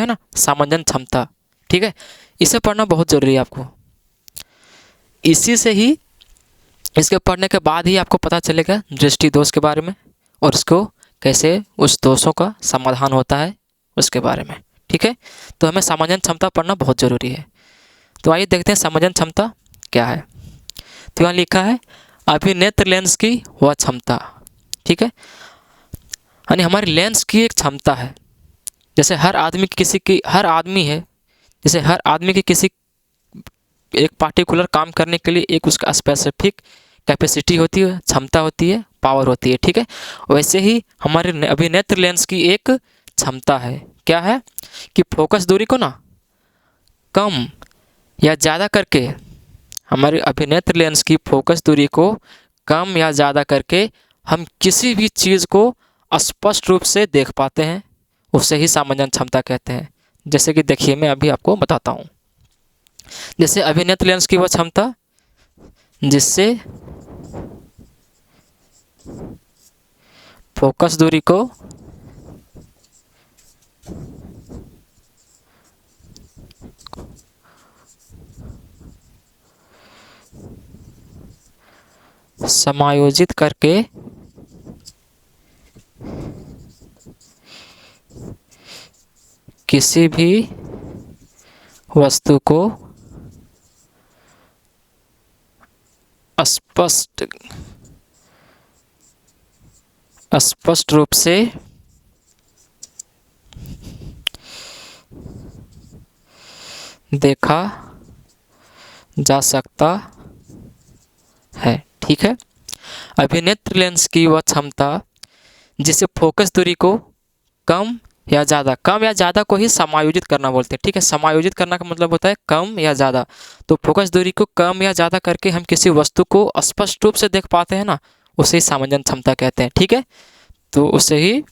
ना, सामंजन क्षमता, ठीक है। इसे पढ़ना बहुत ज़रूरी है आपको। इसी से ही, इसके पढ़ने के बाद ही आपको पता चलेगा दृष्टि दोष के बारे में और उसको कैसे उस दोषों का समाधान होता है उसके बारे में, ठीक है। तो हमें सामंजन क्षमता पढ़ना बहुत ज़रूरी है। तो आइए देखते हैं सामंजन क्षमता क्या है। तो यहाँ लिखा है अभिनेत्र लेंस की वह क्षमता, ठीक है। यानी हमारी लेंस की एक क्षमता है। जैसे हर आदमी की किसी एक पार्टिकुलर काम करने के लिए एक उसका स्पेसिफिक कैपेसिटी होती है, क्षमता होती है, पावर होती है, ठीक है। वैसे ही हमारे अभिनेत्र लेंस की एक क्षमता है। क्या है कि फोकस दूरी को ना कम या ज़्यादा करके, हमारे अभिनेत्र लेंस की फोकस दूरी को कम या ज़्यादा करके हम किसी भी चीज़ को स्पष्ट रूप से देख पाते हैं, उसे ही सामंजन क्षमता कहते हैं। जैसे कि देखिए, मैं अभी आपको बताता हूँ। जैसे अभिनेत्र लेंस की वह क्षमता जिससे फोकस दूरी को समायोजित करके किसी भी वस्तु को स्पष्ट रूप से देखा जा सकता है, ठीक है। अभिनेत्र लेंस की वह क्षमता जिसे फोकस दूरी को कम या ज़्यादा को ही समायोजित करना बोलते हैं, ठीक है। समायोजित करना का मतलब होता है कम या ज़्यादा। तो फोकस दूरी को कम या ज़्यादा करके हम किसी वस्तु को स्पष्ट रूप से देख पाते हैं ना, उसे ही सामंजन क्षमता कहते हैं, ठीक है। तो उसे ही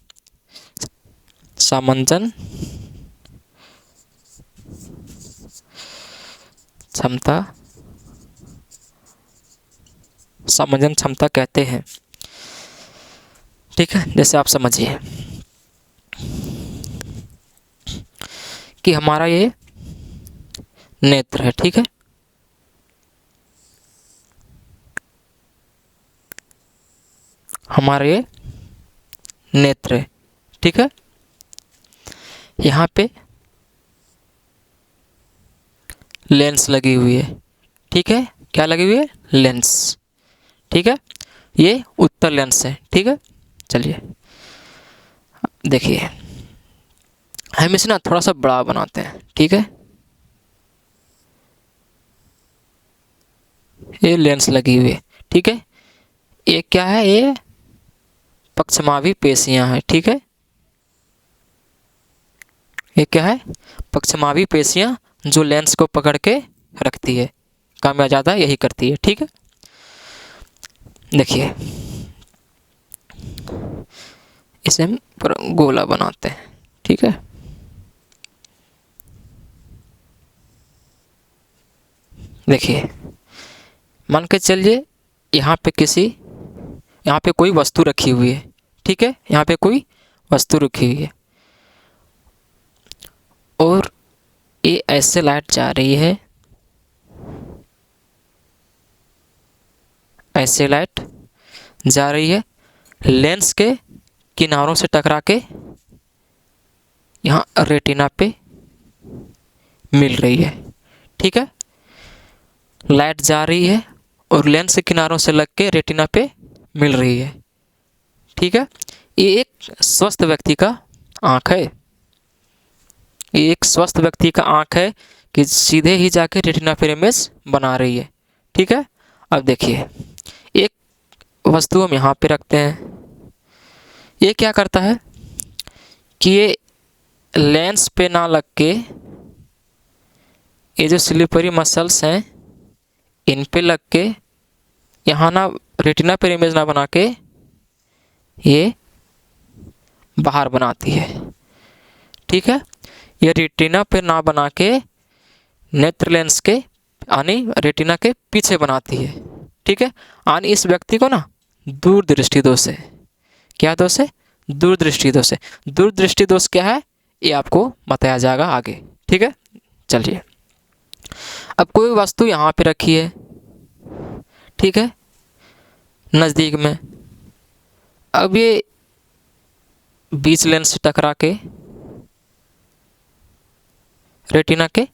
सामंजन क्षमता कहते हैं, ठीक है। जैसे आप समझिए कि हमारा ये नेत्र है, ठीक है। हमारा ये नेत्र है, ठीक है। यहाँ पे लेंस लगी हुई है, ठीक है। क्या लगी हुई है? लेंस, ठीक है। ये उत्तल लेंस है, ठीक है। चलिए देखिए, हम इसे ना थोड़ा सा बड़ा बनाते हैं, ठीक है। ये लेंस लगी हुई है, ठीक है। ये क्या है? ये पक्षमावी पेशियां हैं, ठीक है। ये क्या है? पक्षमावी पेशियां जो लेंस को पकड़ के रखती है, कम या ज़्यादा यही करती है, ठीक है। देखिए, इसे हम गोला बनाते हैं, ठीक है। देखिए, मान के चलिए यहाँ पे कोई वस्तु रखी हुई है, ठीक है। यहाँ पे कोई वस्तु रखी हुई है और ये ऐसे लाइट जा रही है, ऐसे लाइट जा रही है, लेंस के किनारों से टकरा के यहाँ रेटिना पे मिल रही है, ठीक है। लाइट जा रही है और लेंस के किनारों से लग के रेटिना पे मिल रही है, ठीक है। ये एक स्वस्थ व्यक्ति का आँख है, ये एक स्वस्थ व्यक्ति का आँख है कि सीधे ही जाके रेटिना पर इमेज बना रही है, ठीक है। अब देखिए, एक वस्तु हम यहाँ पे रखते हैं, ये क्या करता है कि ये लेंस पे ना लग के ये जो स्लीपरी मसल्स हैं इन पे लग के यहाँ ना रेटिना पर इमेज ना बना के ये बाहर बनाती है, ठीक है। ये रेटिना पे ना बना के नेत्र लेंस के यानी रेटिना के पीछे बनाती है, ठीक है। यानी इस व्यक्ति को ना दूरदृष्टि दोष है। क्या दोष है? दूरदृष्टि दोष है। दूरदृष्टि दोष क्या है? ये आपको बताया जाएगा आगे। ठीक है, चलिए। अब कोई वस्तु यहाँ पे रखी है, ठीक है, नज़दीक में। अब ये बीच लेंस से टकरा के रेटिना के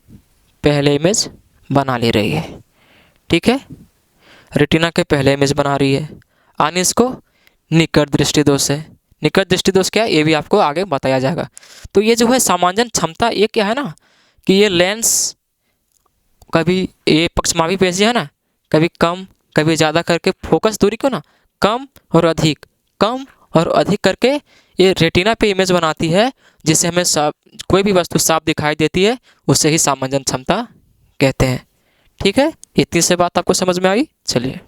पहले इमेज बना ले रही है। ठीक है, रेटिना के पहले इमेज बना रही है, यानी इसको निकट दृष्टि दोष है। निकट दृष्टि दोष क्या है ये भी आपको आगे बताया जाएगा। तो ये जो है समांजन क्षमता, ये क्या है ना कि ये लेंस कभी ये पक्षमापी पेशी है ना, कभी कम कभी ज़्यादा करके फोकस दूरी को ना कम और अधिक, कम और अधिक करके ये रेटिना पे इमेज बनाती है, जिससे हमें कोई भी वस्तु साफ दिखाई देती है, उसे ही सामंजन क्षमता कहते हैं। ठीक है, इतनी से बात आपको समझ में आई। चलिए,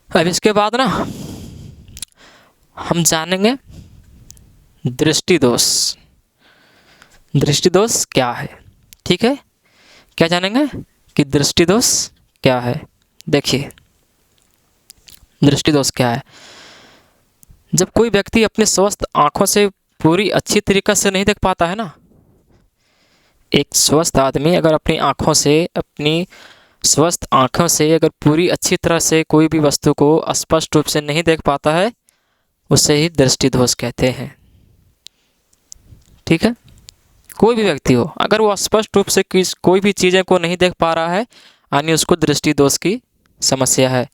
अब इसके बाद ना हम जानेंगे दृष्टि दोष। दृष्टि दोष क्या है? ठीक है, क्या जानेंगे कि दृष्टि दोष क्या है। देखिए, दृष्टि दोष क्या है। जब कोई व्यक्ति अपने स्वस्थ आंखों से पूरी अच्छी तरीक़ा से नहीं देख पाता है ना, एक स्वस्थ आदमी अगर अपनी स्वस्थ आँखों से अगर पूरी अच्छी तरह से कोई भी वस्तु को स्पष्ट रूप से नहीं देख पाता है, उसे ही दृष्टि दोष कहते हैं। ठीक है, कोई भी व्यक्ति हो, अगर वो स्पष्ट रूप से कोई भी चीज़ें को नहीं देख पा रहा है, यानी उसको दृष्टि दोष की समस्या है।